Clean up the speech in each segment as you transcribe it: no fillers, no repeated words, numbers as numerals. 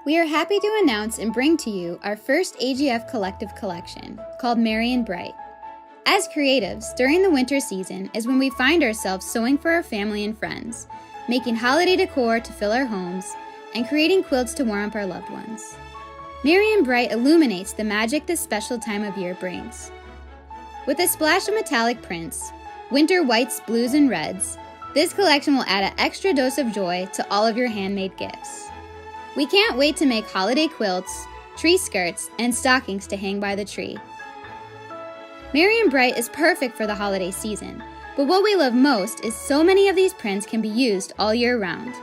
We are happy to announce and bring to you our first AGF collective collection, called Merry and Bright. As creatives, during the winter season is when we find ourselves sewing for our family and friends, making holiday decor to fill our homes, and creating quilts to warm up our loved ones. Merry and Bright illuminates the magic this special time of year brings. With a splash of metallic prints, winter whites, blues, and reds, this collection will add an extra dose of joy to all of your handmade gifts. We can't wait to make holiday quilts, tree skirts, and stockings to hang by the tree. Merry and Bright is perfect for the holiday season, but what we love most is so many of these prints can be used all year round.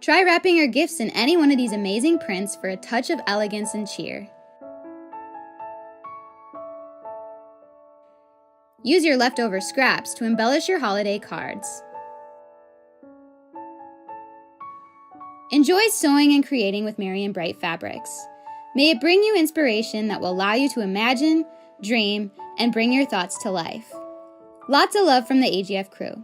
Try wrapping your gifts in any one of these amazing prints for a touch of elegance and cheer. Use your leftover scraps to embellish your holiday cards. Enjoy sewing and creating with Merry and Bright fabrics. May it bring you inspiration that will allow you to imagine, dream, and bring your thoughts to life. Lots of love from the AGF crew.